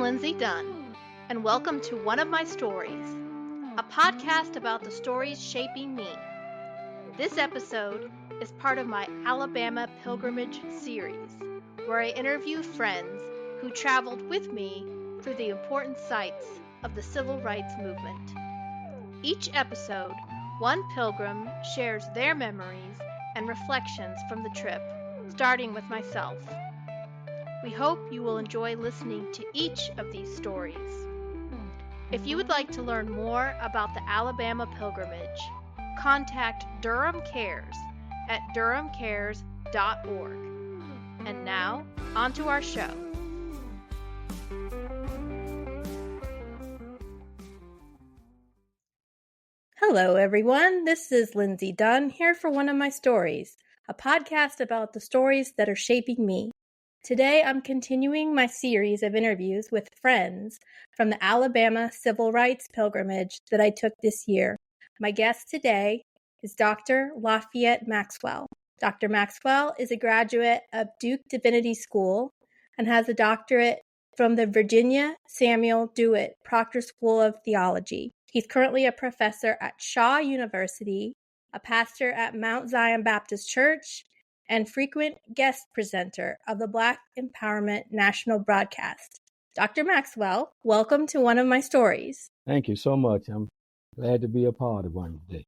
Lindsay Dunn, and welcome to One of My Stories, a podcast about the stories shaping me. This episode is part of my Alabama Pilgrimage series, where I interview friends who traveled with me through the important sites of the civil rights movement. Each episode, one pilgrim shares their memories and reflections from the trip, starting with myself. We hope you will enjoy listening to each of these stories. If you would like to learn more about the Alabama pilgrimage, contact Durham Cares at durhamcares.org. And now, on to our show. Hello, everyone. This is Lindsay Dunn here for One of My Stories, a podcast about the stories that are shaping me. Today, I'm continuing my series of interviews with friends from the Alabama Civil Rights Pilgrimage that I took this year. My guest today is Dr. Lafayette Maxwell. Dr. Maxwell is a graduate of Duke Divinity School and has a doctorate from the Virginia Samuel Dewitt Proctor School of Theology. He's currently a professor at Shaw University, a pastor at Mount Zion Baptist Church, and frequent guest presenter of the Black Empowerment National Broadcast. Dr. Maxwell, welcome to One of My Stories. Thank you so much. I'm glad to be a part of one today.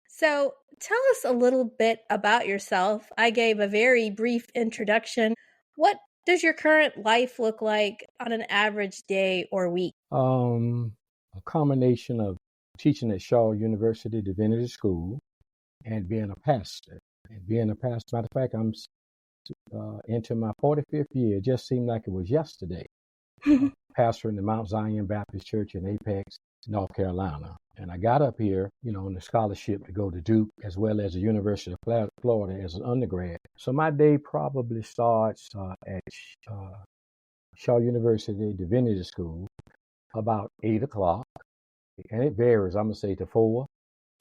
So, tell us a little bit about yourself. I gave a very brief introduction. What does your current life look like on an average day or week? A combination of teaching at Shaw University Divinity School and being a pastor. Matter of fact, I'm into my 45th year. It just seemed like it was yesterday. Pastor in the Mount Zion Baptist Church in Apex, North Carolina. And I got up here, on the scholarship to go to Duke as well as the University of Florida as an undergrad. So my day probably starts at Shaw University Divinity School about 8 o'clock. And it varies, I'm going to say to 4.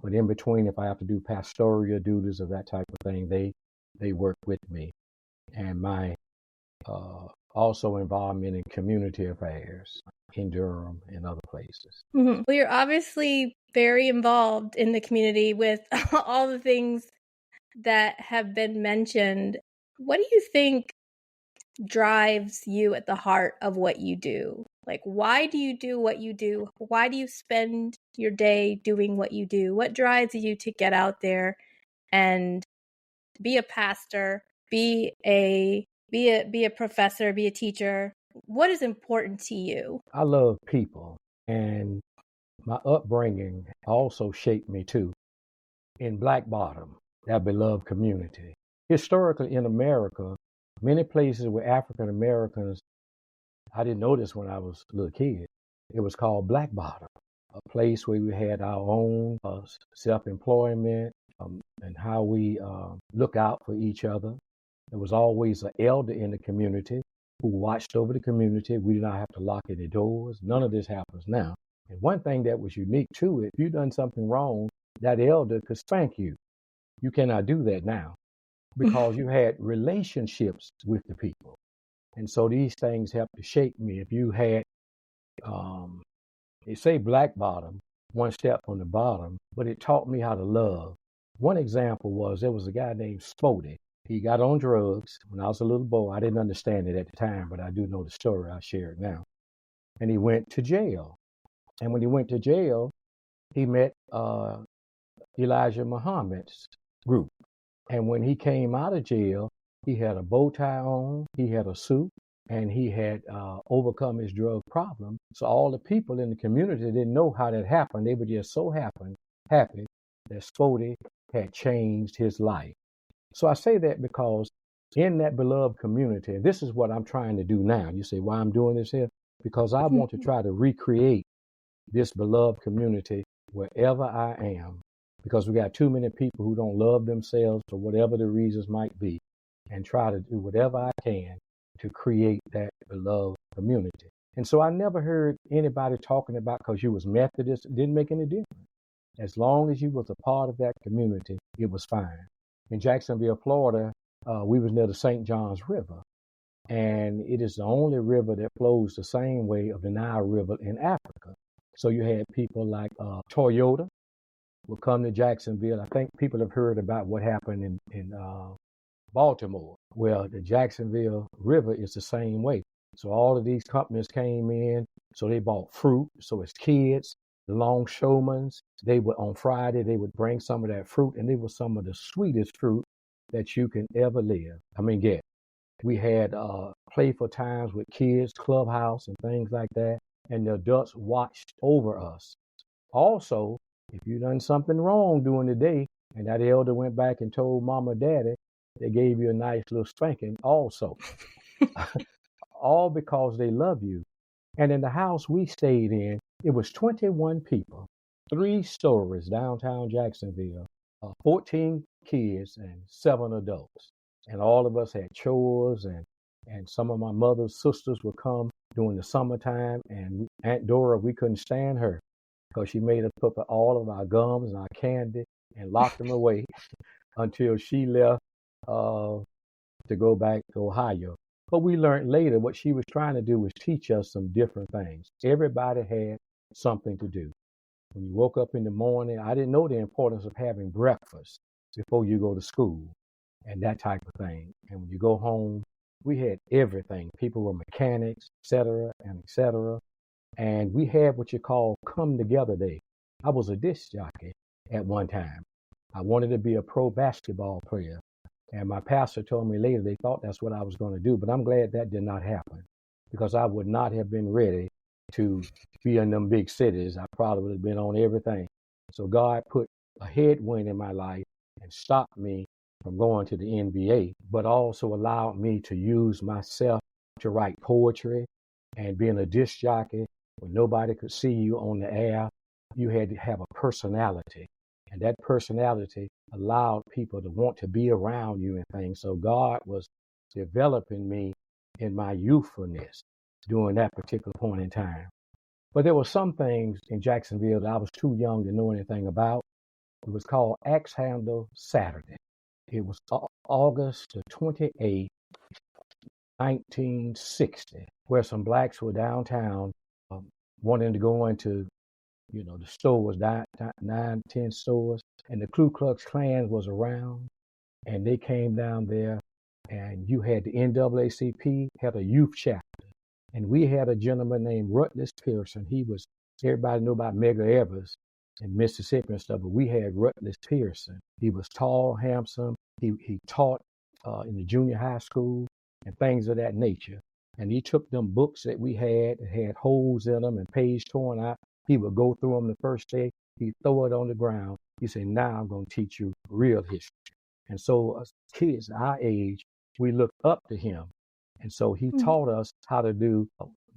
But in between, if I have to do pastoral duties of that type of thing, they work with me. And my also involvement in community affairs in Durham and other places. Mm-hmm. Well, you're obviously very involved in the community with all the things that have been mentioned. What do you think drives you at the heart of what you do? Like, why do you do what you do? Why do you spend your day doing what you do? What drives you to get out there and be a pastor, be a professor, be a teacher? What is important to you? I love people, and my upbringing also shaped me too. In Black Bottom, that beloved community. Historically in America, many places where African Americans, I didn't know this when I was a little kid, it was called Black Bottom, a place where we had our own self-employment and how we look out for each other. There was always an elder in the community who watched over the community. We did not have to lock any doors. None of this happens now. And one thing that was unique to it, if you done something wrong, that elder could spank you. You cannot do that now because you had relationships with the people. And so these things helped to shape me. If you had, they say Black Bottom, one step from the bottom, but it taught me how to love. One example was there was a guy named Spody. He got on drugs when I was a little boy. I didn't understand it at the time, but I do know the story. I'll share it now. And he went to jail. And when he went to jail, he met Elijah Muhammad's group. And when he came out of jail, he had a bow tie on, he had a suit, and he had overcome his drug problem. So all the people in the community didn't know how that happened. They were just so happy that Spody had changed his life. So I say that because in that beloved community, this is what I'm trying to do now. You say, why I'm doing this here? Because I want to try to recreate this beloved community wherever I am, because we got too many people who don't love themselves for whatever the reasons might be, and try to do whatever I can to create that beloved community. And so I never heard anybody talking about because you was Methodist, it didn't make any difference. As long as you was a part of that community, it was fine. In Jacksonville, Florida, we was near the St. Johns River. And it is the only river that flows the same way of the Nile River in Africa. So you had people like Toyota would come to Jacksonville. I think people have heard about what happened in Baltimore. Well, the Jacksonville River is the same way. So all of these companies came in, so they bought fruit. So as kids, the longshoremen, they would on Friday, they would bring some of that fruit, and it was some of the sweetest fruit that you can ever get. We had playful times with kids, clubhouse and things like that, and the adults watched over us. Also, if you done something wrong during the day, and that elder went back and told mama or daddy, they gave you a nice little spanking also. All because they love you. And in the house we stayed in, it was 21 people, 3 stories, downtown Jacksonville, 14 kids and 7 adults. And all of us had chores, and some of my mother's sisters would come during the summertime, and Aunt Dora, we couldn't stand her because she made us put all of our gums and our candy and locked them away until she left to go back to Ohio. But we learned later what she was trying to do was teach us some different things. Everybody had something to do. When you woke up in the morning, I didn't know the importance of having breakfast before you go to school and that type of thing. And when you go home, we had everything. People were mechanics, et cetera, and et cetera. And we had what you call come together day. I was a disc jockey at one time. I wanted to be a pro basketball player. And my pastor told me later they thought that's what I was going to do. But I'm glad that did not happen, because I would not have been ready to be in them big cities. I probably would have been on everything. So God put a headwind in my life and stopped me from going to the NBA, but also allowed me to use myself to write poetry. And being a disc jockey, when nobody could see you on the air, you had to have a personality. And that personality allowed people to want to be around you and things. So God was developing me in my youthfulness during that particular point in time. But there were some things in Jacksonville that I was too young to know anything about. It was called Axe Handle Saturday. It was August the 28th, 1960, where some blacks were downtown wanting to go into the stores, 9, 10 stores, and the Ku Klux Klan was around, and they came down there, and you had the NAACP, had a youth chapter, and we had a gentleman named Rutledge Pearson. Everybody knew about Medgar Evers in Mississippi and stuff, but we had Rutledge Pearson. He was tall, handsome. He taught in the junior high school and things of that nature. And he took them books that we had that had holes in them and page torn out. He would go through them the first day. He'd throw it on the ground. He said, now I'm going to teach you real history. And so as kids our age, we looked up to him. And so he taught us how to do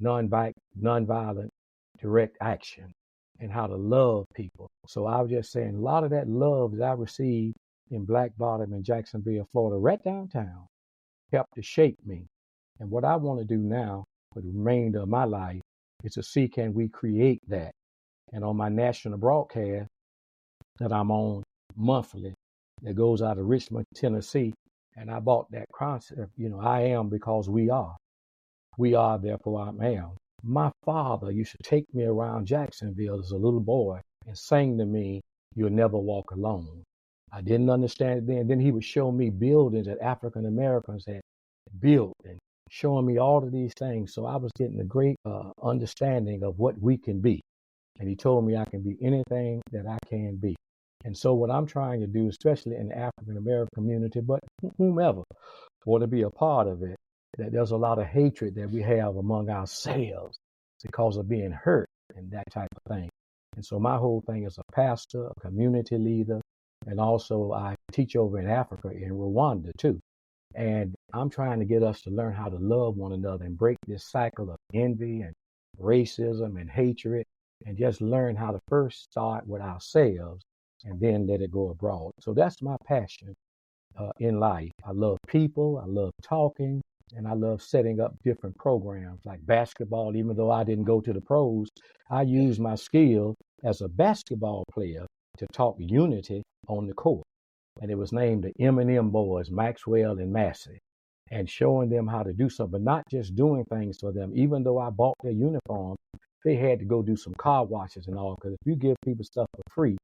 nonviolent direct action and how to love people. So I was just saying, a lot of that love that I received in Black Bottom in Jacksonville, Florida, right downtown, helped to shape me. And what I want to do now for the remainder of my life is to see, can we create that? And on my national broadcast that I'm on monthly, that goes out of Richmond, Tennessee, and I bought that concept, I am because we are. We are, therefore I am. My father used to take me around Jacksonville as a little boy and sing to me, "You'll Never Walk Alone." I didn't understand it then. Then he would show me buildings that African Americans had built and showing me all of these things. So I was getting a great understanding of what we can be. And he told me I can be anything that I can be. And so what I'm trying to do, especially in the African American community, but whomever want to be a part of it, that there's a lot of hatred that we have among ourselves because of being hurt and that type of thing. And so my whole thing is a pastor, a community leader, and also I teach over in Africa, in Rwanda too. And I'm trying to get us to learn how to love one another and break this cycle of envy and racism and hatred, and just learn how to first start with ourselves and then let it go abroad. So that's my passion in life. I love people, I love talking, and I love setting up different programs like basketball. Even though I didn't go to the pros, I used my skill as a basketball player to talk unity on the court. And it was named the M&M Boys, Maxwell and Massey. and showing them how to do something, but not just doing things for them. Even though I bought their uniform, they had to go do some car washes and all, because if you give people stuff for free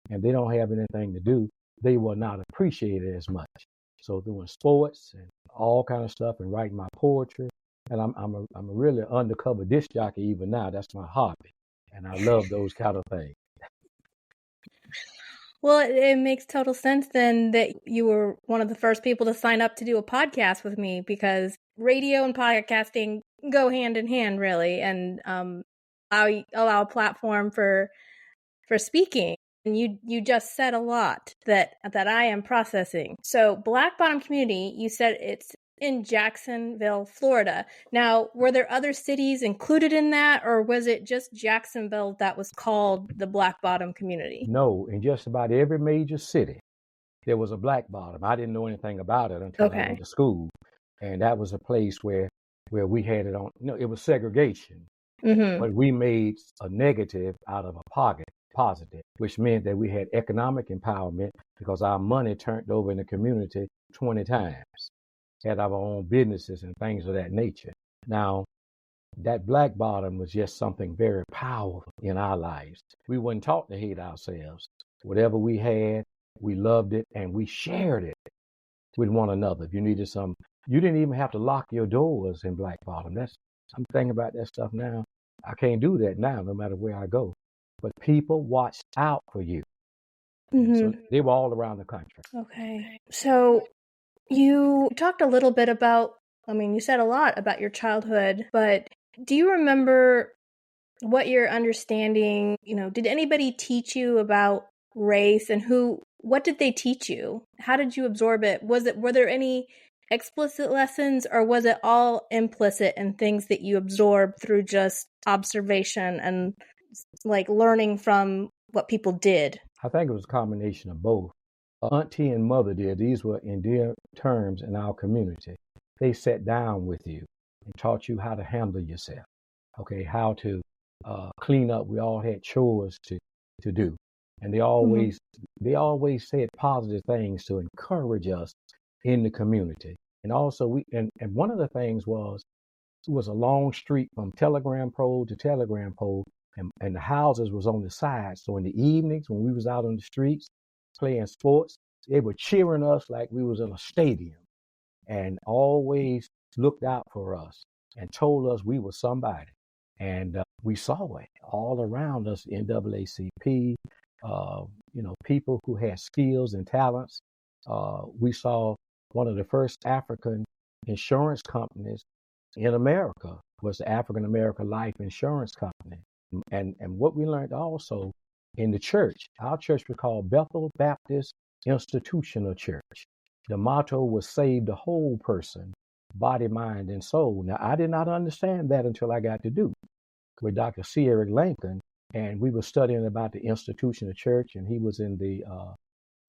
and they don't have anything to do, they will not appreciate it as much. So doing sports and all kind of stuff and writing my poetry. And I'm a really undercover disc jockey even now. That's my hobby. And I love those kind of things. Well, it makes total sense then that you were one of the first people to sign up to do a podcast with me, because radio and podcasting go hand in hand, really, and allow a platform for speaking. And you just said a lot that I am processing. So Black Bottom Community, you said it's in Jacksonville, Florida. Now, were there other cities included in that, or was it just Jacksonville that was called the Black Bottom Community? No, in just about every major city, there was a Black Bottom. I didn't know anything about it until I went to school. And that was a place where we had it on, it was segregation. But we made a negative out of a positive, which meant that we had economic empowerment because our money turned over in the community 20 times. Had our own businesses and things of that nature. Now, that Black Bottom was just something very powerful in our lives. We weren't taught to hate ourselves. Whatever we had, we loved it, and we shared it with one another. If you needed some, you didn't even have to lock your doors in Black Bottom. I'm thinking about that stuff now. I can't do that now, no matter where I go. But people watched out for you. So they were all around the country. Okay. So you talked a little bit about, you said a lot about your childhood, but do you remember what your understanding, did anybody teach you about race, and what did they teach you? How did you absorb it? Were there any explicit lessons, or was it all implicit and things that you absorbed through just observation and like learning from what people did? I think it was a combination of both. Auntie and mother did. These were endearing terms in our community. They sat down with you and taught you how to handle yourself. Okay, how to clean up. We all had chores to do, and they always said positive things to encourage us in the community. And also and one of the things was, it was a long street from telegram pole to telegram pole, and the houses was on the side. So in the evenings when we was out on the streets playing sports, they were cheering us like we was in a stadium, and always looked out for us and told us we were somebody. And we saw it all around us, NAACP, people who had skills and talents. We saw one of the first African insurance companies in America was the African American Life Insurance Company. And what we learned also in the church, our church was called Bethel Baptist Institutional Church. The motto was save the whole person, body, mind, and soul. Now, I did not understand that until I got to Duke with Dr. C. Eric Lincoln, and we were studying about the institutional church, and he was in the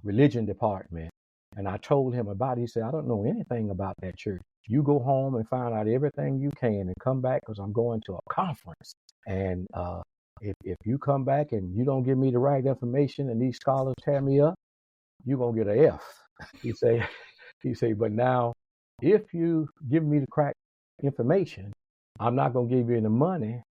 religion department. And I told him about it. He said, I don't know anything about that church. You go home and find out everything you can and come back, because I'm going to a conference. And if you come back and you don't give me the right information and these scholars tear me up, you're going to get an F. He say, but now if you give me the correct information, I'm not going to give you any money,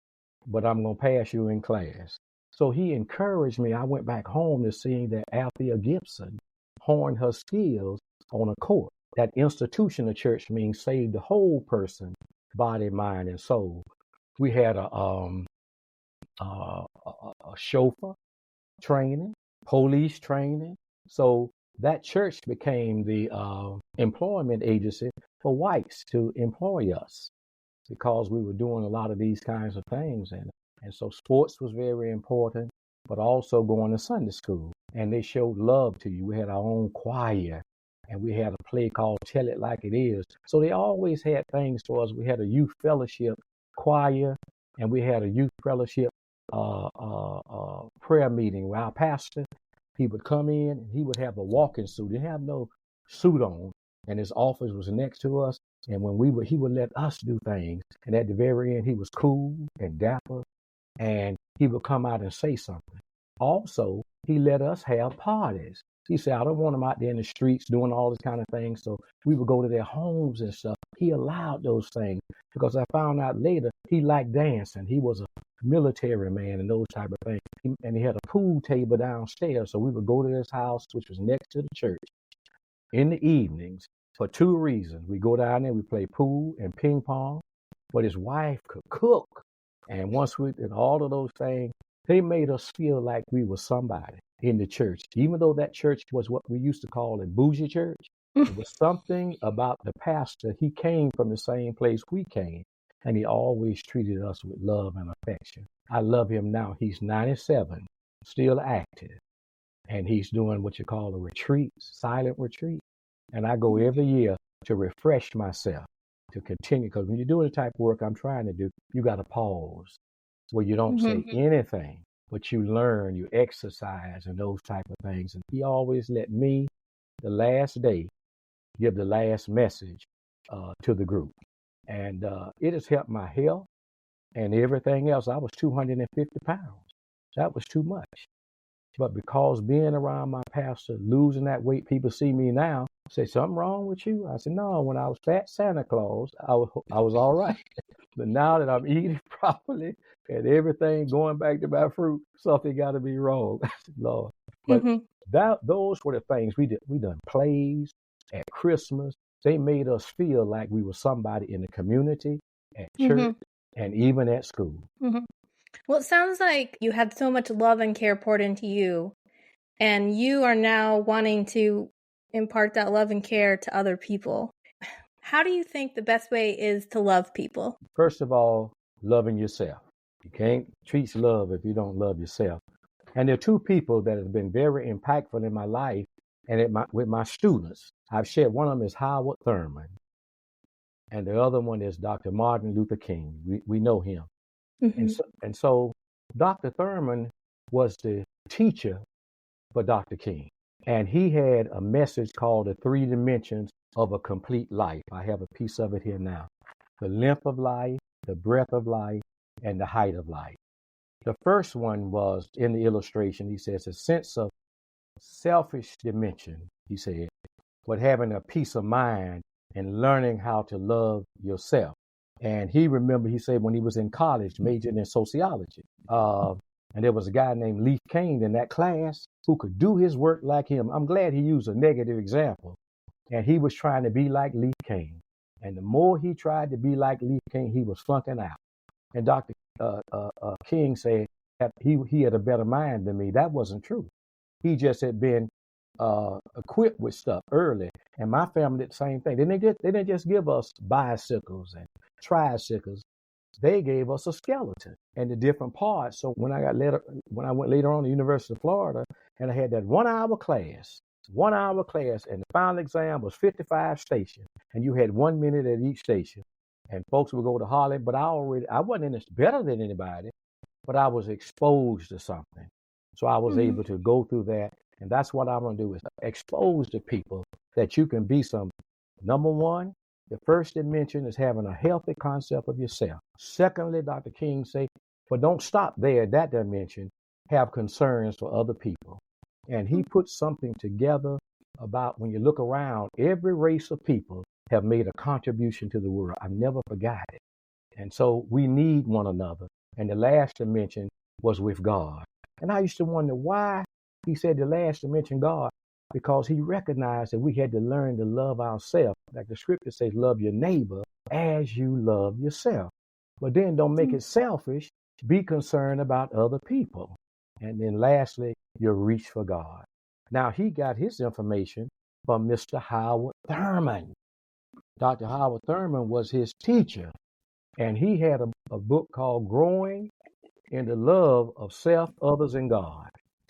but I'm going to pass you in class. So he encouraged me. I went back home to see that Althea Gibson honed her skills on a court. That institutional church means save the whole person, body, mind, and soul. We had a chauffeur training, police training. So that church became the employment agency for whites to employ us, because we were doing a lot of these kinds of things. And so sports was very important, but also going to Sunday school. And they showed love to you. We had our own choir, and we had a play called Tell It Like It Is. So they always had things for us. We had a youth fellowship choir, and we had a youth fellowship prayer meeting where our pastor, he would come in and he would have a walking suit. He didn't have no suit on, and his office was next to us. And when he would let us do things. And at the very end, he was cool and dapper, and he would come out and say something. Also, he let us have parties. He said, I don't want them out there in the streets doing all this kind of things. So we would go to their homes and stuff. He allowed those things because I found out later he liked dancing. He was a military man and those type of things. And he had a pool table downstairs. So we would go to his house, which was next to the church, in the evenings for two reasons. We go down there, we play pool and ping pong, but his wife could cook. And once we did all of those things, they made us feel like we were somebody in the church. Even though that church was what we used to call a bougie church, it was something about the pastor. He came from the same place we came, and he always treated us with love and affection. I love him now. He's 97, still active, and he's doing what you call a retreat, silent retreat. And I go every year to refresh myself, to continue, because when you're doing the type of work I'm trying to do, you got to pause where you don't say anything, but you learn, you exercise and those type of things. And he always let me, the last day, give the last message to the group. And it has helped my health and everything else. I was 250 pounds. That was too much. But because being around my pastor, losing that weight, people see me now, say, something wrong with you? I said, no, when I was fat Santa Claus, I was all right. But now that I'm eating properly and everything going back to my fruit, something got to be wrong. I said, Lord. But those were the things we did. We done plays at Christmas. They made us feel like we were somebody in the community, at church, and even at school. Well, it sounds like you had so much love and care poured into you, and you are now wanting to impart that love and care to other people. How do you think the best way is to love people? First of all, loving yourself. You can't teach love if you don't love yourself. And there are two people that have been very impactful in my life and with my students. I've shared one of them is Howard Thurman, and the other one is Dr. Martin Luther King. We know him. And so Dr. Thurman was the teacher for Dr. King. And he had a message called The Three Dimensions of a Complete Life. I have a piece of it here now. The length of life, the breadth of life, and the height of life. The first one was in the illustration. He says a sense of selfish dimension, he said, but having a peace of mind and learning how to love yourself. And he said when he was in college, majored in sociology. And there was a guy named Leaf Kane in that class who could do his work like him. I'm glad he used a negative example. And he was trying to be like Leaf Kane. And the more he tried to be like Leaf Kane, he was flunking out. And Dr. King said he had a better mind than me. That wasn't true. He just had been equipped with stuff early. And my family did the same thing. They didn't just give us bicycles and tricycles. They gave us a skeleton and the different parts. So when I went later on to the University of Florida, and I had that 1 hour class, and the final exam was 55 stations, and you had 1 minute at each station. And folks would go to Harlem, but I wasn't in this better than anybody, but I was exposed to something. So I was able to go through that. And that's what I'm going to do, is expose to people that you can be some. Number one, the first dimension is having a healthy concept of yourself. Secondly, Dr. King said, but don't stop there at that dimension. Have concerns for other people. And he put something together about when you look around, every race of people have made a contribution to the world. I've never forgot it. And so we need one another. And the last dimension was with God. And I used to wonder why he said the last dimension, God, because he recognized that we had to learn to love ourselves. Like the scripture says, love your neighbor as you love yourself. But then don't make it selfish. Be concerned about other people. And then lastly, your reach for God. Now, he got his information from Mr. Howard Thurman. Dr. Howard Thurman was his teacher. And he had a book called Growing in the Love of Self, Others, and God.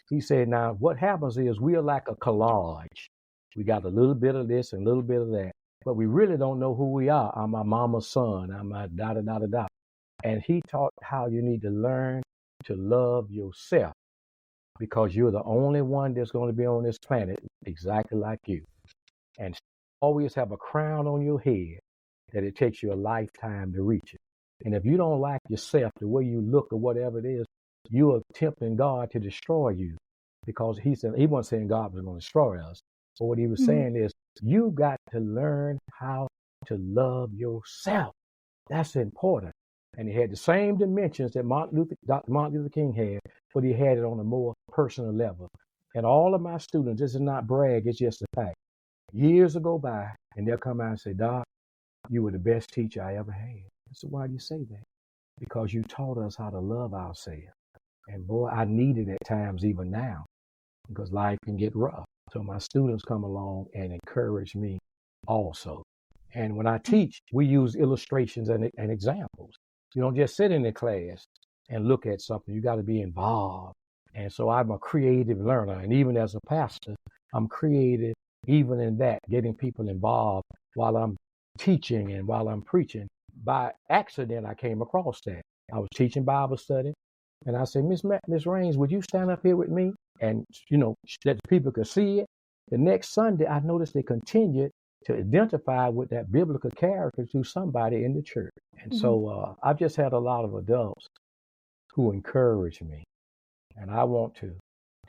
He said, now, what happens is we are like a collage. We got a little bit of this and a little bit of that, but we really don't know who we are. I'm my mama's son. I'm my da-da-da-da-da. And he taught how you need to learn to love yourself, because you're the only one that's going to be on this planet exactly like you. And always have a crown on your head that it takes you a lifetime to reach it. And if you don't like yourself, the way you look or whatever it is, you are tempting God to destroy you. because he said he wasn't saying God was going to destroy us. But what he was saying is, you got to learn how to love yourself. That's important. And he had the same dimensions that Dr. Martin Luther King had, but he had it on a more personal level. And all of my students, this is not brag, it's just a fact. Years will go by, and they'll come out and say, Doc, you were the best teacher I ever had. So why do you say that? Because you taught us how to love ourselves. And boy, I need it at times even now, because life can get rough. So my students come along and encourage me also. And when I teach, we use illustrations and examples. You don't just sit in the class and look at something. You got to be involved. And so I'm a creative learner. And even as a pastor, I'm creative even in that, getting people involved while I'm teaching and while I'm preaching. By accident, I came across that. I was teaching Bible study. And I said, Miss Raines, would you stand up here with me? And, that the people could see it. The next Sunday, I noticed they continued to identify with that biblical character to somebody in the church. And so I've just had a lot of adults who encourage me. And I want to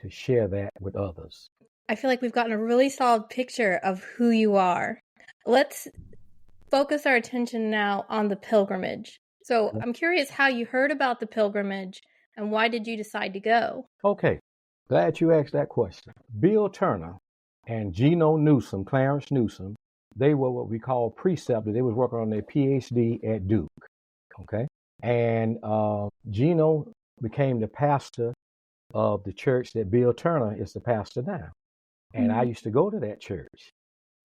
share that with others. I feel like we've gotten a really solid picture of who you are. Let's focus our attention now on the pilgrimage. So I'm curious how you heard about the pilgrimage and why did you decide to go? Okay, glad you asked that question. Bill Turner and Clarence Newsom, they were what we call preceptors. They was working on their PhD at Duke, okay? And Gino became the pastor of the church that Bill Turner is the pastor now. And I used to go to that church.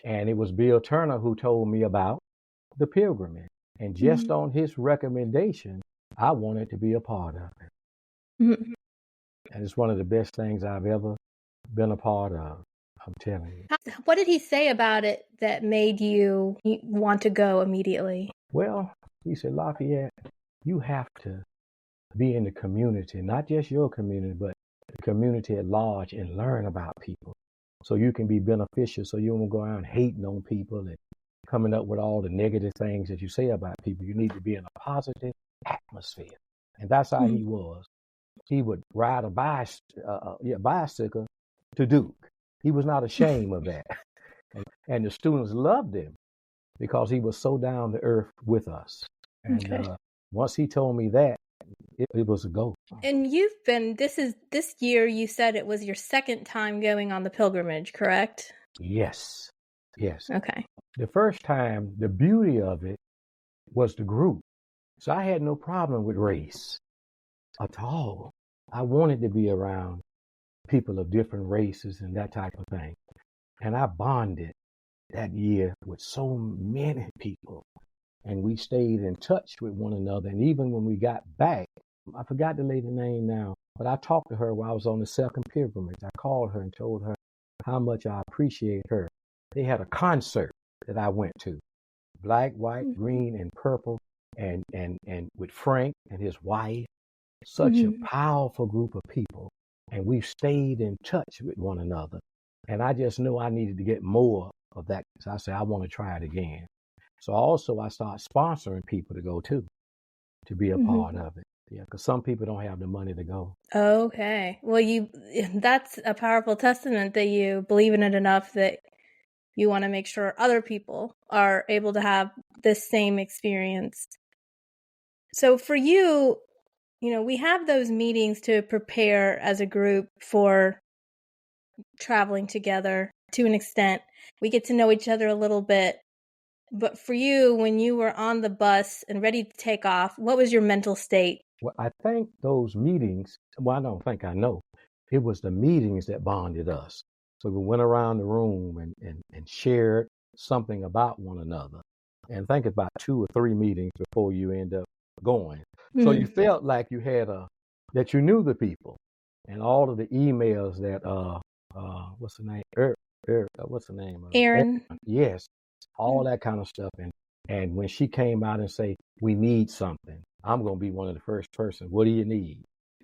And it was Bill Turner who told me about the pilgrimage. And just on his recommendation, I wanted to be a part of it. And it's one of the best things I've ever been a part of, I'm telling you. What did he say about it that made you want to go immediately? Well, he said, Lafayette, you have to be in the community, not just your community, but the community at large, and learn about people so you can be beneficial, so you won't go around hating on people and coming up with all the negative things that you say about people. You need to be in a positive atmosphere. And that's how he was. He would ride a bicycle to Duke. He was not ashamed of that. And the students loved him because he was so down to earth with us. And once he told me that, it was a go. And this year, you said it was your second time going on the pilgrimage, correct? Yes. Okay. The first time, the beauty of it was the group. So I had no problem with race at all. I wanted to be around people of different races and that type of thing. And I bonded that year with so many people. And we stayed in touch with one another. And even when we got back, I forgot the lady's name now, but I talked to her while I was on the second pilgrimage. I called her and told her how much I appreciate her. They had a concert that I went to, black, white, green, and purple, and with Frank and his wife. Such a powerful group of people. And we've stayed in touch with one another. And I just knew I needed to get more of that. So I said, I want to try it again. So also I started sponsoring people to go too, to be a part of it. Yeah, because some people don't have the money to go. Okay. Well, that's a powerful testament that you believe in it enough that you want to make sure other people are able to have this same experience. So for you, we have those meetings to prepare as a group for traveling together to an extent. We get to know each other a little bit. But for you, when you were on the bus and ready to take off, what was your mental state? Well, I think those meetings, I don't think I know. It was the meetings that bonded us. So we went around the room and shared something about one another. And think about 2 or 3 meetings before you end up going. So you felt like you had that you knew the people, and all of the emails that what's the name? What's the name? Aaron. Yes, all that kind of stuff. And when she came out and say, we need something, I'm gonna be one of the first person. What do you need?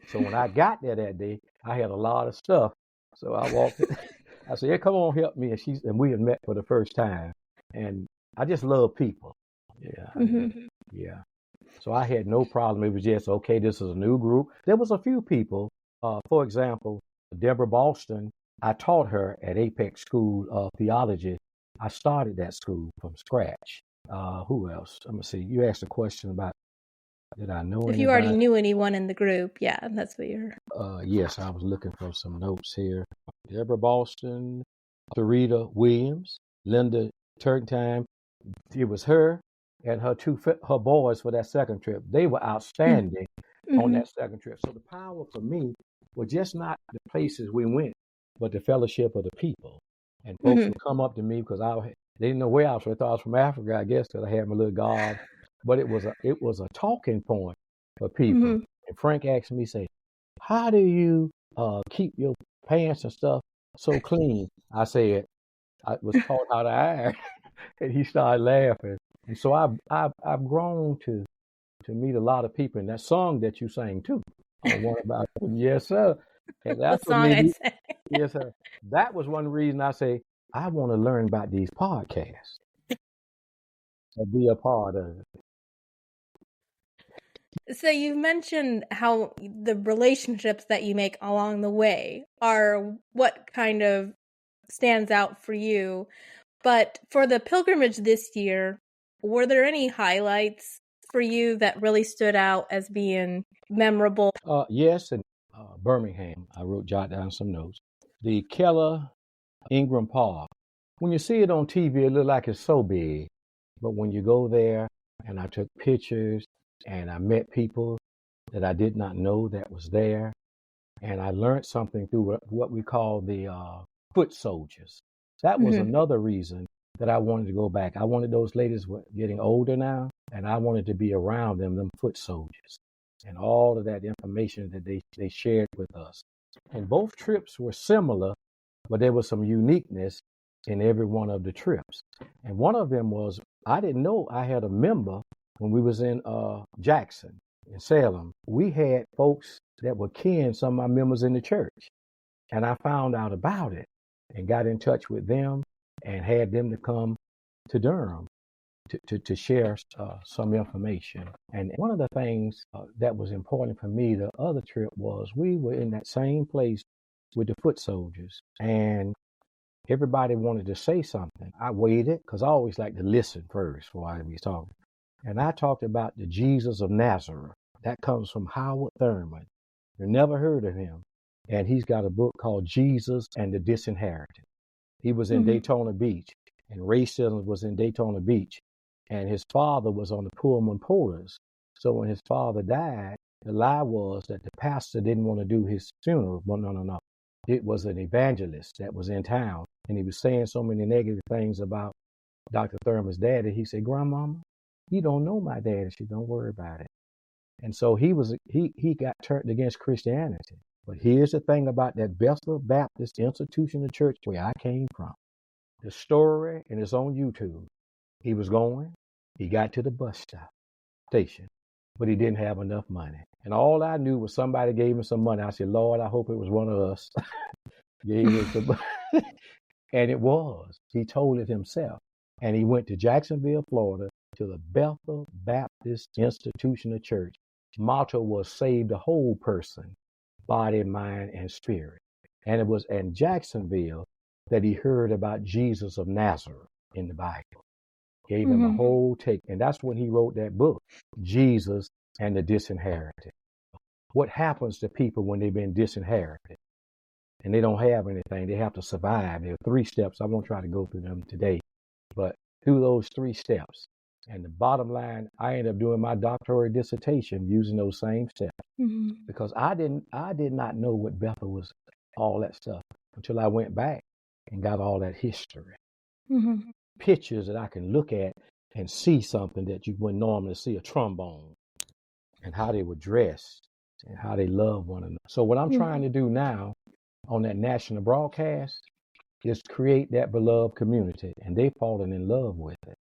So when I got there that day, I had a lot of stuff. So I walked in. I said, yeah, come on, help me. And we had met for the first time. And I just love people. Yeah. Yeah. So I had no problem. It was just, okay, this is a new group. There was a few people, for example, Deborah Boston, I taught her at Apex School of Theology. I started that school from scratch. Who else? Let me see. You asked a question about did I know If you already anybody? knew anyone in the group, yeah, that's what you're. Yes, I was looking for some notes here. Deborah Boston, Sarita Williams, Linda Turkentime. It was her and her boys for that second trip. They were outstanding on Mm-hmm. that second trip. So the power for me was just not the places we went, but the fellowship of the people. And folks Mm-hmm. would come up to me because they didn't know where I was. They thought I was from Africa, I guess, because I had my little garb. But it was a talking point for people. Mm-hmm. And Frank asked me, say, how do you keep your pants and stuff so clean? I said, I was taught how to iron. And he started laughing. And so I've grown to meet a lot of people. And that song that you sang too, one about yes sir, and The that's what song made I me sang. yes sir. That was one reason I say I want to learn about these podcasts and be a part of it. So you mentioned how the relationships that you make along the way are what kind of stands out for you. But for the pilgrimage this year, were there any highlights for you that really stood out as being memorable? Yes, and Birmingham. I jot down some notes. The Keller Ingram Park. When you see it on TV, it looks like it's so big, but when you go there, and I took pictures, and I met people that I did not know that was there, and I learned something through what we call the foot soldiers. That was Mm-hmm. another reason that I wanted to go back. I wanted those ladies getting older now, and I wanted to be around them foot soldiers, and all of that information that they shared with us. And both trips were similar, but there was some uniqueness in every one of the trips. And one of them was I didn't know I had a member when we was in Jackson in Salem. We had folks that were kin some of my members in the church. And I found out about it and got in touch with them and had them to come to Durham to share some information. And one of the things that was important for me, the other trip, was we were in that same place with the foot soldiers. And everybody wanted to say something. I waited because I always like to listen first before I was talking. And I talked about the Jesus of Nazareth. That comes from Howard Thurman. You never heard of him. And he's got a book called Jesus and the Disinherited. He was in Mm-hmm. Daytona Beach, and racism was in Daytona Beach. And his father was on the Pullman Porters. So when his father died, the lie was that the pastor didn't want to do his funeral. Well, no. It was an evangelist that was in town, and he was saying so many negative things about Dr. Thurman's daddy. He said, Grandmama, you don't know my daddy. She don't worry about it. And so he got turned against Christianity. But here's the thing about that Bethel Baptist Institutional Church where I came from. The story, and it's on YouTube. He was going, he got to the bus station, but he didn't have enough money. And all I knew was somebody gave him some money. I said, Lord, I hope it was one of us. Gave us the and it was. He told it himself. And he went to Jacksonville, Florida, to the Bethel Baptist Institutional Church. Motto was save the whole person, body, mind, and spirit. And it was in Jacksonville that he heard about Jesus of Nazareth in the Bible. Gave him a Mm-hmm. whole take. And that's when he wrote that book, Jesus and the Disinherited. What happens to people when they've been disinherited and they don't have anything? They have to survive. There are 3 steps. I won't try to go through them today, but through those 3 steps. And the bottom line, I ended up doing my doctorate dissertation using those same steps Mm-hmm. because I did not know what Bethel was, all that stuff, until I went back and got all that history. Mm-hmm. Pictures that I can look at and see something that you wouldn't normally see, a trombone, and how they were dressed and how they loved one another. So what I'm trying to do now on that national broadcast is create that beloved community, and they've fallen in love with it.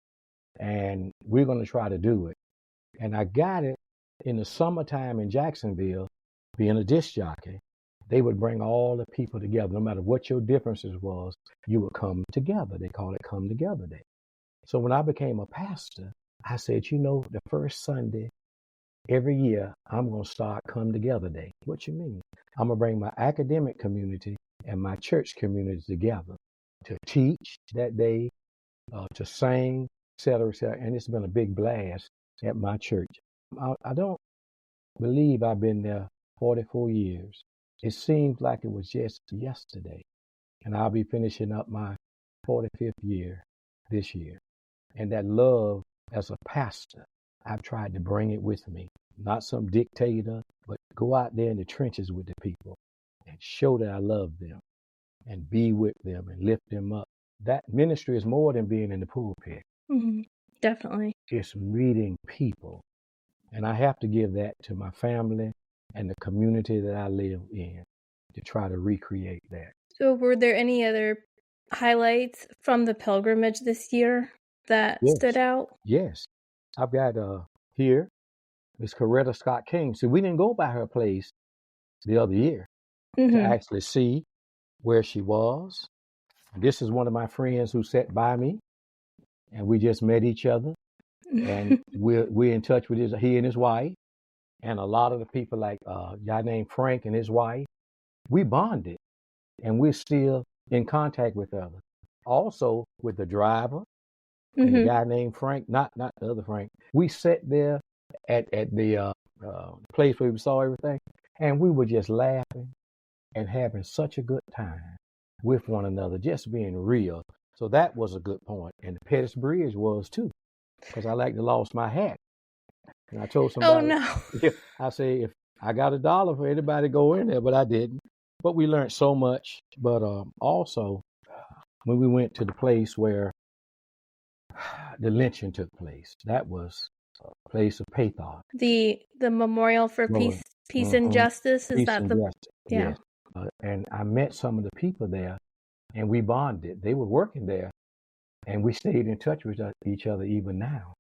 And we're going to try to do it. And I got it in the summertime in Jacksonville, being a disc jockey. They would bring all the people together. No matter what your differences was, you would come together. They call it Come Together Day. So when I became a pastor, I said, the first Sunday every year I'm going to start Come Together Day. What you mean? I'm going to bring my academic community and my church community together to teach that day, to sing, et cetera, et cetera. And it's been a big blast at my church. I don't believe I've been there 44 years. It seems like it was just yesterday. And I'll be finishing up my 45th year this year. And that love as a pastor, I've tried to bring it with me. Not some dictator, but go out there in the trenches with the people and show that I love them and be with them and lift them up. That ministry is more than being in the pulpit. Mm-hmm. Definitely. It's meeting people. And I have to give that to my family and the community that I live in to try to recreate that. So were there any other highlights from the pilgrimage this year that stood out? Yes. I've got here, Miss Coretta Scott King. So we didn't go by her place the other year to actually see where she was. This is one of my friends who sat by me, and we just met each other. And we're in touch with he and his wife, and a lot of the people like a guy named Frank and his wife. We bonded, and we're still in contact with others. Also with the driver and the guy named Frank, not the other Frank. We sat there at the place where we saw everything, and we were just laughing and having such a good time with one another, just being real. So that was a good point. And the Pettis Bridge was too, because I like to lost my hat. And I told somebody, oh no, I say, if I got $1 for anybody to go in there, but I didn't. But we learned so much. But also, when we went to the place where the lynching took place, that was a place of pathos. The Memorial for Peace and Justice, is that the justice. Yeah. Yes. And I met some of the people there, and we bonded. They were working there, and we stayed in touch with each other even now,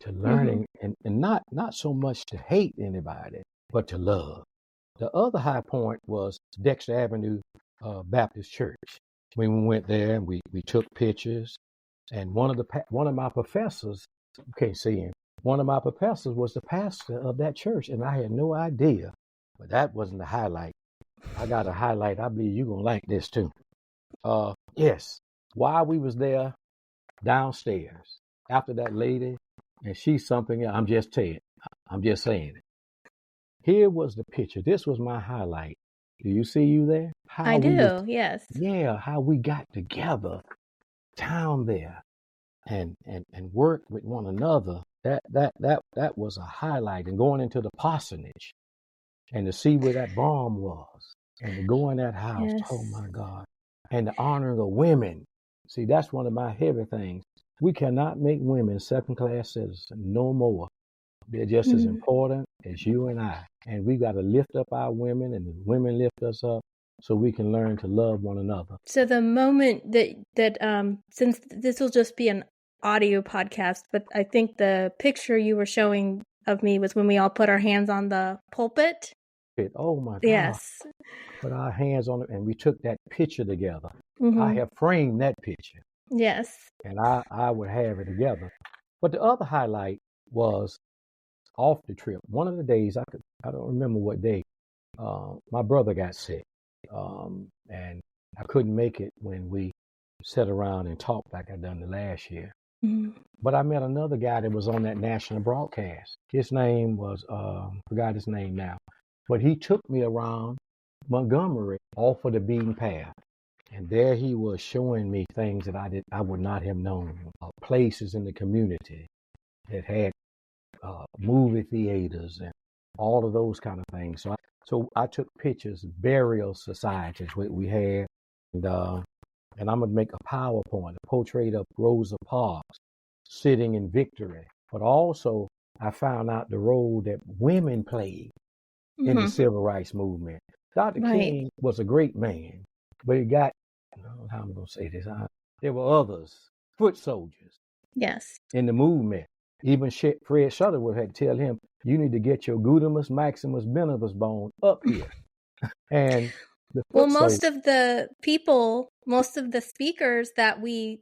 to learning and not so much to hate anybody, but to love. The other high point was Dexter Avenue Baptist Church. When we went there, and we took pictures, and one of my professors, you can't see him, one of my professors was the pastor of that church, and I had no idea. But that wasn't the highlight. I got a highlight. I believe you're going to like this too. Yes, while we was there downstairs, after that lady, and she's something else, I'm just saying it. Here was the picture. This was my highlight. Do you see you there? I do, yes. Yeah, how we got together down there and worked with one another. That was a highlight. And going into the parsonage and to see where that bomb was and to go in that house. Yes. Oh my God. And the honoring of women. See, that's one of my heavy things. We cannot make women second-class citizens no more. They're just as important as you and I. And we got to lift up our women, and the women lift us up so we can learn to love one another. So the moment that since this will just be an audio podcast, but I think the picture you were showing of me was when we all put our hands on the pulpit. Oh my God. Yes. Put our hands on it, and we took that picture together. I have framed that picture. Yes. And I would have it together. But the other highlight was off the trip. One of the days, I don't remember what day, my brother got sick. And I couldn't make it when we sat around and talked like I done the last year. But I met another guy that was on that national broadcast. His name was, forgot his name now. But he took me around Montgomery off of the beaten path. And there he was showing me things that I would not have known. Places in the community that had movie theaters and all of those kind of things. So I took pictures, burial societies we had, and I'm gonna make a PowerPoint, a portrait of Rosa Parks sitting in victory. But also, I found out the role that women played in the civil rights movement. Dr. King was a great man, but he got, how I'm gonna say this, there were others, foot soldiers, yes, in the movement. Even Fred Shutterworth had to tell him, you need to get your gluteus maximus minimus bone up here. And most of the speakers that we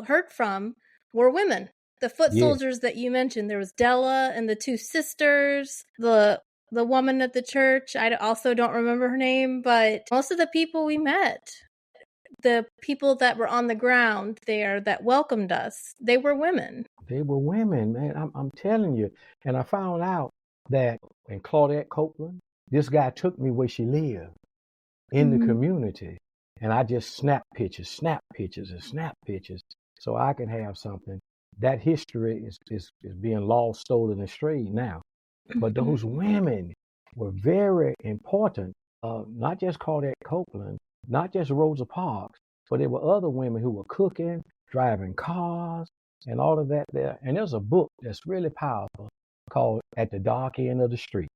heard from were women. The foot Yeah, soldiers that you mentioned, there was Della and the two sisters, the woman at the church. I also don't remember her name, but most of the people we met, the people that were on the ground there that welcomed us, they were women. they were women, man. I'm telling you. And I found out that in Claudette Copeland, this guy took me where she lived in the community. And I just snap pictures, and snap pictures so I can have something. That history is being lost, stolen, and strayed now. But those women were very important. Not just Claudette Copeland, not just Rosa Parks, but there were other women who were cooking, driving cars, and all of that there. And there's a book that's really powerful called At the Dark End of the Street,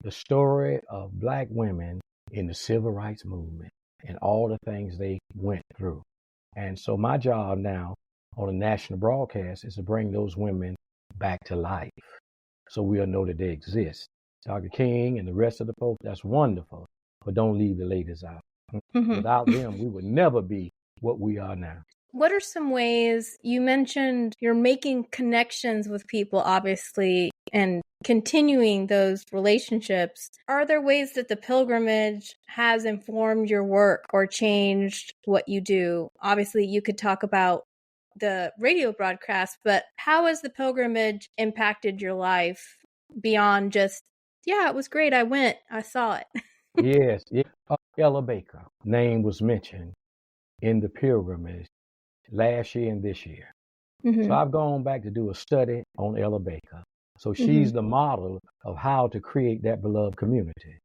the story of Black women in the civil rights movement and all the things they went through. And so my job now on a national broadcast is to bring those women back to life so we'll know that they exist. Dr. King and the rest of the folks, that's wonderful, but don't leave the ladies out. Without them, we would never be what we are now. What are some ways, you mentioned you're making connections with people, obviously, and continuing those relationships. Are there ways that the pilgrimage has informed your work or changed what you do? Obviously, you could talk about the radio broadcast, but how has the pilgrimage impacted your life beyond just, yeah, it was great, I went, I saw it? Yes. Ella Baker name was mentioned in the pilgrimage last year and this year. So I've gone back to do a study on Ella Baker. So she's the model of how to create that beloved community.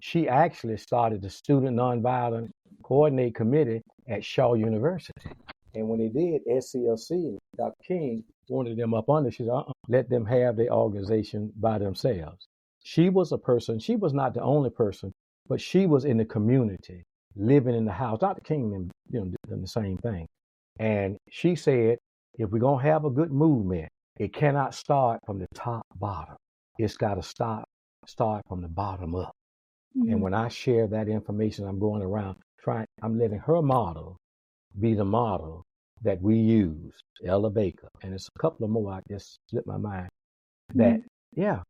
She actually started the Student Nonviolent Coordinate Committee at Shaw University. And when they did, SCLC, Dr. King wanted them up under. She said, let them have their organization by themselves. She was a person, she was not the only person, but she was in the community, living in the house. Dr. King did the same thing. And she said, if we're going to have a good movement, it cannot start from the top bottom. It's got to start from the bottom up. And when I share that information, I'm going around I'm letting her model be the model that we use, Ella Baker. And it's a couple of more, I just slipped my mind. That, yeah.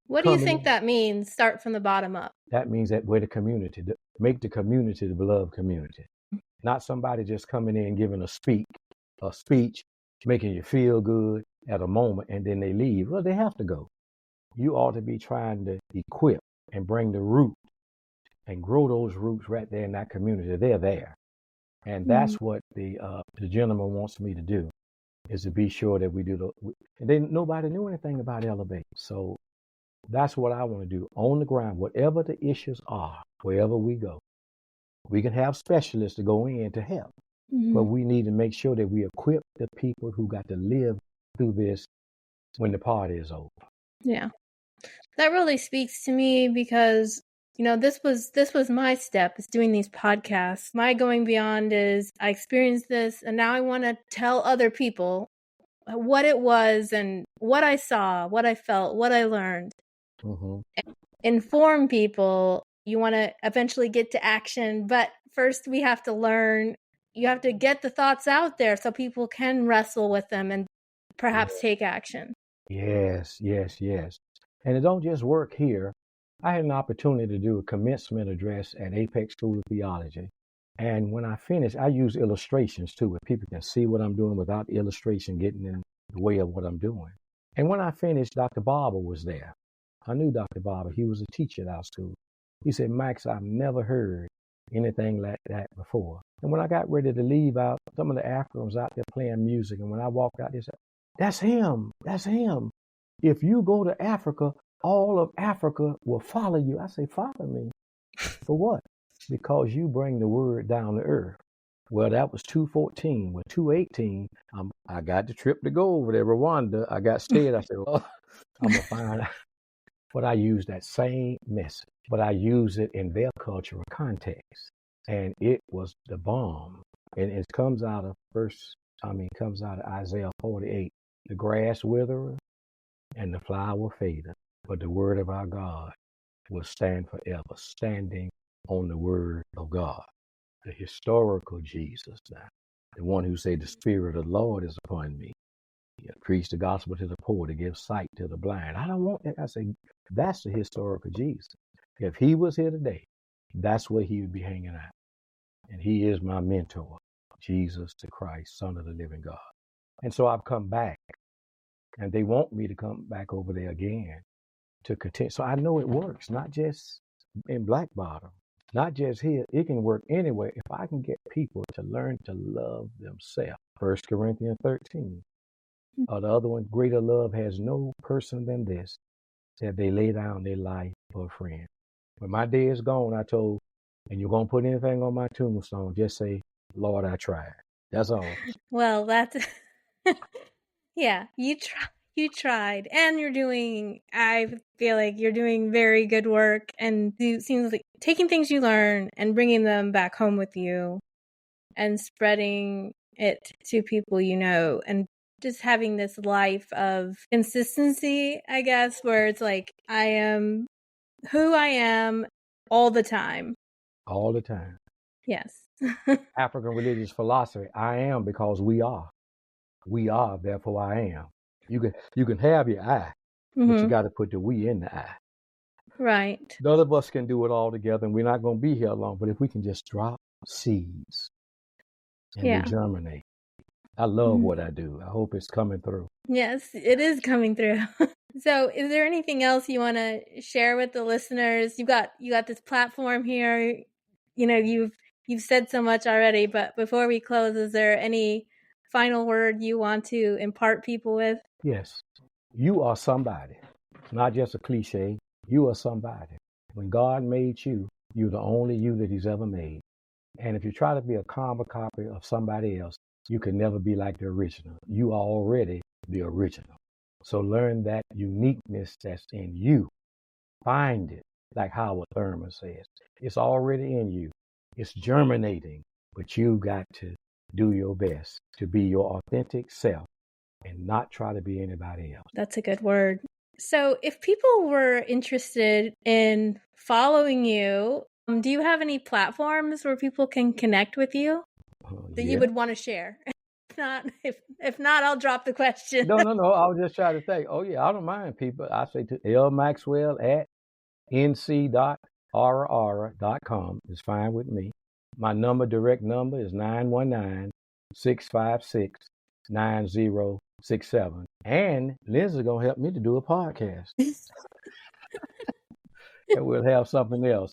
What do you think that means, start from the bottom up? That means that we're the community, make the community the beloved community. Not somebody just coming in giving a speech, making you feel good at a moment, and then they leave. Well, they have to go. You ought to be trying to equip and bring the root and grow those roots right there in that community. They're there. And that's what the gentleman wants me to do, is to be sure that we do and then nobody knew anything about Ella Baker. So that's what I want to do on the ground, whatever the issues are, wherever we go. We can have specialists to go in to help, but we need to make sure that we equip the people who got to live through this when the party is over. Yeah, that really speaks to me because, this was my step, is doing these podcasts. My going beyond is I experienced this, and now I want to tell other people what it was and what I saw, what I felt, what I learned. Inform people. You want to eventually get to action, but first we have to learn. You have to get the thoughts out there so people can wrestle with them and perhaps take action. Yes. And it don't just work here. I had an opportunity to do a commencement address at Apex School of Theology. And when I finished, I use illustrations too, where people can see what I'm doing without illustration getting in the way of what I'm doing. And when I finished, Dr. Barber was there. I knew Dr. Barber. He was a teacher at our school. He said, Max, I've never heard anything like that before. And when I got ready to leave out, some of the Africans out there playing music. And when I walked out, they said, that's him. If you go to Africa, all of Africa will follow you. I say, follow me? For what? Because you bring the word down to earth. Well, that was 2:14. Well, 2:18, I got the trip to go over there, Rwanda. I got scared. I said, well, I'm going to find out. But I use that same message, but I use it in their cultural context. And it was the bomb. And it comes out of Isaiah 48. The grass withereth and the flower fadeth, but the word of our God will stand forever, standing on the word of God. The historical Jesus now, the one who said, the Spirit of the Lord is upon me preach the gospel to the poor, to give sight to the blind. I don't want that. I say, that's the historical Jesus. If he was here today, that's where he would be hanging out. And he is my mentor, Jesus the Christ, Son of the living God. And so I've come back, and they want me to come back over there again to continue. So I know it works, not just in Black Bottom, not just here. It can work anywhere if I can get people to learn to love themselves. 1 Corinthians 13. Or the other one, greater love has no person than this, that they lay down their life for a friend. When my day is gone, I told, and you're going to put anything on my tombstone, just say, Lord, I tried. That's all. Well, that's, yeah, you tried, and I feel like you're doing very good work, and it seems like taking things you learn and bringing them back home with you and spreading it to people you know, and just having this life of consistency, I guess, where it's like, I am who I am all the time. All the time. Yes. African religious philosophy, I am because we are. We are, therefore I am. You can have your I, but you got to put the we in the I. Right. None of us can do it all together, and we're not going to be here long, but if we can just drop seeds and they germinate. I love what I do. I hope it's coming through. Yes, it is coming through. So is there anything else you want to share with the listeners? You got this platform here. You know, you've said so much already, but before we close, is there any final word you want to impart people with? Yes. You are somebody. It's not just a cliche. You are somebody. When God made you, you're the only you that he's ever made. And if you try to be a carbon copy of somebody else, you can never be like the original. You are already the original. So learn that uniqueness that's in you. Find it, like Howard Thurman says. It's already in you. It's germinating, but you got to do your best to be your authentic self and not try to be anybody else. That's a good word. So if people were interested in following you, do you have any platforms where people can connect with you that you would want to share? If not, I'll drop the question. No. I was just trying to think. Oh, yeah, I don't mind people. I say to L Maxwell at nc.rr.com is fine with me. My direct number is 919-656-9067. And Lindsay's going to help me to do a podcast. And we'll have something else.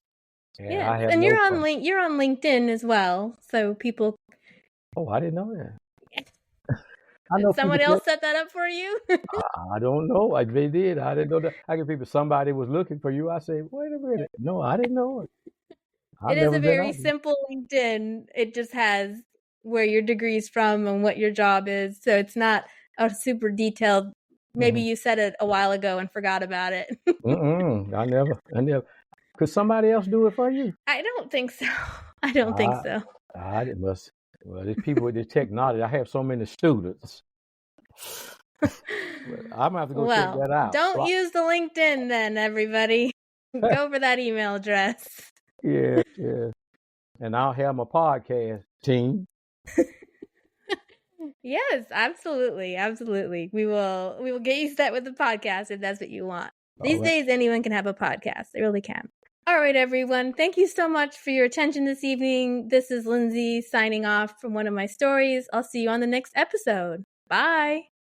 And you're on LinkedIn as well, so people. Oh, I didn't know that. Someone else set that up for you? I don't know. They did. I didn't know that. I get people, somebody was looking for you. I say, wait a minute. No, I didn't know it. It is a very simple LinkedIn. It just has where your degree's from and what your job is. So it's not a super detailed. Maybe you said it a while ago and forgot about it. I never. Could somebody else do it for you? I don't think so. think so. It must. Well, there's people with this technology. I have so many students. I'm going to have to go check that out. Don't use the LinkedIn then, everybody. Go for that email address. Yeah. And I'll have my podcast team. Yes, absolutely. We will get you set with the podcast if that's what you want. These days, anyone can have a podcast. They really can. All right, everyone. Thank you so much for your attention this evening. This is Lindsay signing off from one of my stories. I'll see you on the next episode. Bye.